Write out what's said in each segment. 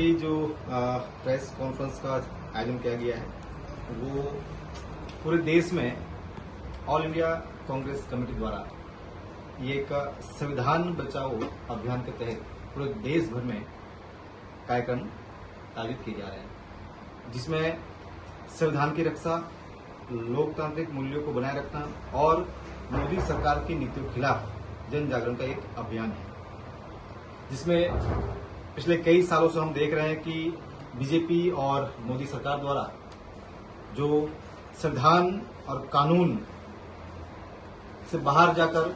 की जो press conference का आयोजन किया गया है वो पूरे देश में ऑल इंडिया कांग्रेस कमेटी द्वारा ये एक संविधान बचाओ अभियान के तहत पूरे देश भर में कार्यक्रम आयोजित किए जा रहे हैं, जिसमें संविधान की रक्षा, लोकतांत्रिक मूल्यों को बनाए रखना और मोदी सरकार की नीतियों के खिलाफ जन जागरण का एक अभियान है, जिसमें पिछले कई सालों से हम देख रहे हैं कि बीजेपी और मोदी सरकार द्वारा जो संविधान और कानून से बाहर जाकर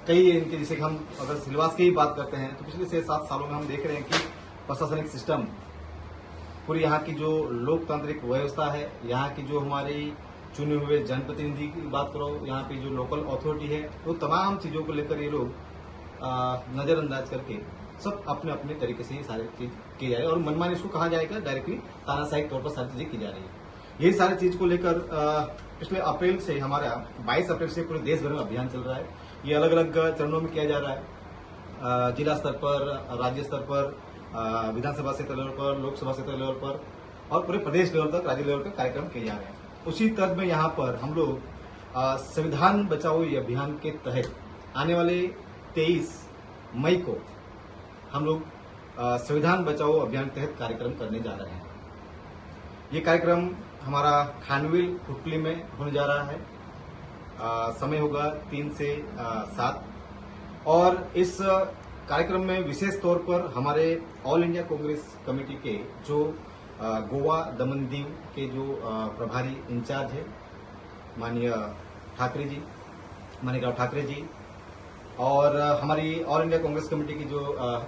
कई इनके, जैसे कि हम अगर सिलवास की ही बात करते हैं तो पिछले 6-7 सालों में हम देख रहे हैं कि प्रशासनिक सिस्टम, पूरी यहाँ की जो लोकतांत्रिक व्यवस्था है, यहाँ की जो हमारी चुने हुए जनप्रतिनिधि की बात करो, यहाँ की जो लोकल अथॉरिटी है, वो तमाम चीजों को लेकर ये लोग नजरअंदाज करके सब अपने अपने तरीके से ये सारी चीज की जा रही है और मनमानी इसको कहा जाएगा, डायरेक्टली तानाशाही तौर पर सारी चीजें की जा रही है। यही सारी चीज को लेकर पिछले अप्रैल से हमारा 22 अप्रैल से पूरे देश भर में अभियान चल रहा है। ये अलग अलग चरणों में किया जा रहा है, जिला स्तर पर, राज्य स्तर पर, विधानसभा क्षेत्र लेवल पर, लोकसभा क्षेत्र लेवल पर और पूरे प्रदेश लेवल तक, राज्य लेवल पर कार्यक्रम किए जा रहे हैं। उसी तर्ज में यहाँ पर हम लोग संविधान बचाओ ये अभियान के तहत आने वाले 23 मई को हम लोग संविधान बचाओ अभियान के तहत कार्यक्रम करने जा रहे हैं। ये कार्यक्रम हमारा खानविल हुटली में होने जा रहा है। समय होगा 3 से 7 और इस कार्यक्रम में विशेष तौर पर हमारे ऑल इंडिया कांग्रेस कमेटी के जो गोवा दमन दीव के जो प्रभारी इंचार्ज है माननीय ठाकरे जी, मानिकराव ठाकरे जी, और हमारी ऑल इंडिया कांग्रेस कमेटी की जो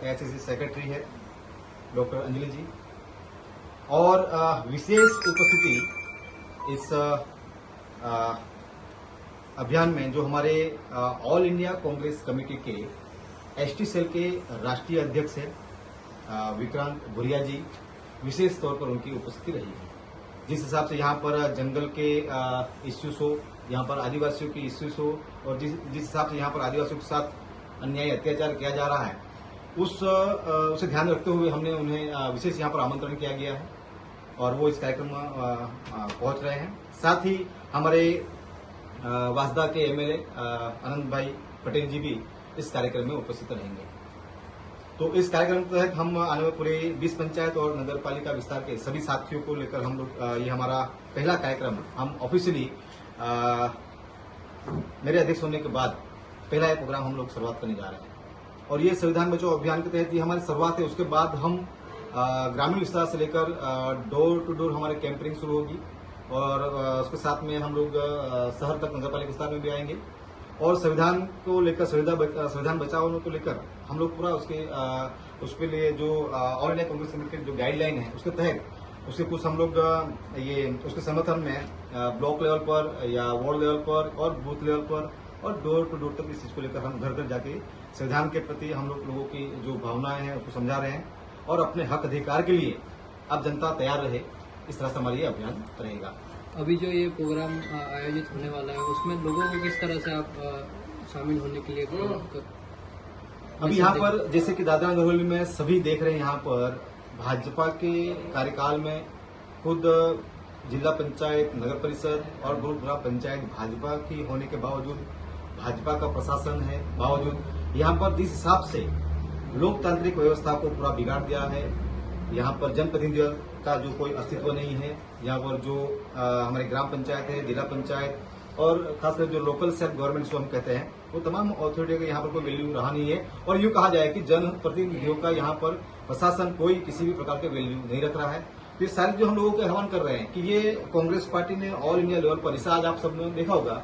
एआईसीसी सेक्रेटरी है डॉक्टर अंजलि जी, और विशेष उपस्थिति इस अभियान में जो हमारे ऑल इंडिया कांग्रेस कमेटी के एसटी सेल के राष्ट्रीय अध्यक्ष है विक्रांत भुरिया जी, विशेष तौर पर उनकी उपस्थिति रही है। जिस हिसाब से यहाँ पर जंगल के इश्यूज हो, यहाँ पर आदिवासियों की इश्यूज हो और जिस हिसाब से यहाँ पर आदिवासियों के साथ अन्याय अत्याचार किया जा रहा है, उसे ध्यान रखते हुए हमने उन्हें विशेष यहाँ पर आमंत्रण किया गया है और वो इस कार्यक्रम में पहुंच रहे हैं। साथ ही हमारे वासदा के एमएलए अनंत भाई पटेल जी भी इस कार्यक्रम में उपस्थित रहेंगे। तो इस कार्यक्रम के तहत हम आने वाले पूरे 20 पंचायत और नगर पालिका विस्तार के सभी साथियों को लेकर हम लोग, ये हमारा पहला कार्यक्रम हम ऑफिशियली मेरे अध्यक्ष होने के बाद पहला ये प्रोग्राम हम लोग शुरुआत करने जा रहे हैं और ये संविधान बचाओ अभियान के तहत ये हमारी शुरुआत है। उसके बाद हम ग्रामीण विस्तार से लेकर डोर टू डोर हमारे कैंपेनिंग शुरू होगी और उसके साथ में हम लोग शहर तक नगर पालिका विस्तार में भी आएंगे और संविधान को लेकर, संविधान बचाओ को लेकर हम लोग पूरा उसके लिए जो ऑल इंडिया कांग्रेस कमेटी की जो गाइडलाइन है उसके तहत उसके कुछ हम लोग ये उसके समर्थन में ब्लॉक लेवल पर या वार्ड लेवल पर और बूथ लेवल पर और डोर टू डोर तक इस चीज को लेकर हम घर घर जाके संविधान के प्रति हम लोगों की जो भावनाएं हैं उसको समझा रहे हैं और अपने हक अधिकार के लिए अब जनता तैयार रहे, इस तरह से हमारा ये अभियान रहेगा। अभी जो ये प्रोग्राम आयोजित होने वाला है उसमें लोगों को किस तरह से आप शामिल होने के लिए अभी यहाँ पर जैसे कि दादरा नगर हवेली में सभी देख रहे हैं, यहाँ पर भाजपा के कार्यकाल में खुद जिला पंचायत, नगर परिषद और गुरुग्राम पंचायत भाजपा की होने के बावजूद, भाजपा का प्रशासन है बावजूद, यहाँ पर जिस हिसाब से लोकतांत्रिक व्यवस्था को पूरा बिगाड़ दिया है, यहाँ पर जनप्रतिनिधियों का जो कोई अस्तित्व नहीं है, यहाँ पर जो हमारे ग्राम पंचायत है, जिला पंचायत और खासकर जो लोकल सेल्फ गवर्नमेंट जो हम कहते हैं, वो तमाम अथॉरिटी का यहाँ पर कोई वैल्यू रहा नहीं है और यूँ कहा जाए कि जनप्रतिनिधियों का यहाँ पर प्रशासन कोई किसी भी प्रकार के वैल्यू नहीं रख रहा है। तो ये सारी जो हम लोगों को आह्वान कर रहे हैं कि ये कांग्रेस पार्टी ने ऑल इंडिया लेवल पर, इसे आज आप सबने देखा होगा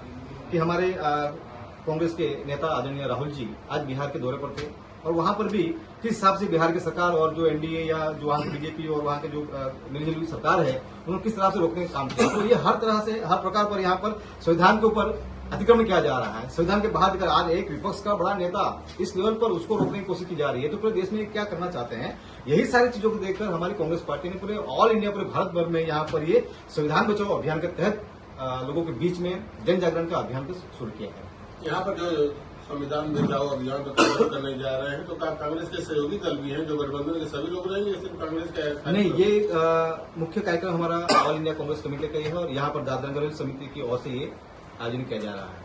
कि हमारे कांग्रेस के नेता आदरणीय राहुल जी आज बिहार के दौरे पर थे और वहां पर भी किस हिसाब से बिहार की सरकार और जो एनडीए या जो वहां की बीजेपी और वहां के जो मिलीजुली सरकार है उन्होंने किस तरह से रोकने का काम किया। तो ये हर तरह से, हर प्रकार पर यहाँ पर संविधान के ऊपर अतिक्रमण किया जा रहा है। संविधान के बाहर निकल आज एक विपक्ष का बड़ा नेता इस लेवल पर उसको रोकने की कोशिश की जा रही है। तो पूरे देश में क्या करना चाहते हैं, यही सारी चीजों को देखकर हमारी कांग्रेस पार्टी ने पूरे ऑल इंडिया, पूरे भारत भर में यहाँ पर ये संविधान बचाओ अभियान के तहत लोगों के बीच में जन जागरण का अभियान शुरू किया है। यहाँ पर जो संविधान बचाओ अभियान का कांग्रेस करने जा रहे हैं, तो कांग्रेस के सहयोगी दल भी हैं जो गठबंधन के सभी लोग रहेंगे, सिर्फ कांग्रेस का नहीं, ये मुख्य कार्यक्रम हमारा ऑल इंडिया कांग्रेस कमेटी का ही है और यहाँ पर दादरा नगर समिति की ओर से ये आयोजन किया जा रहा है।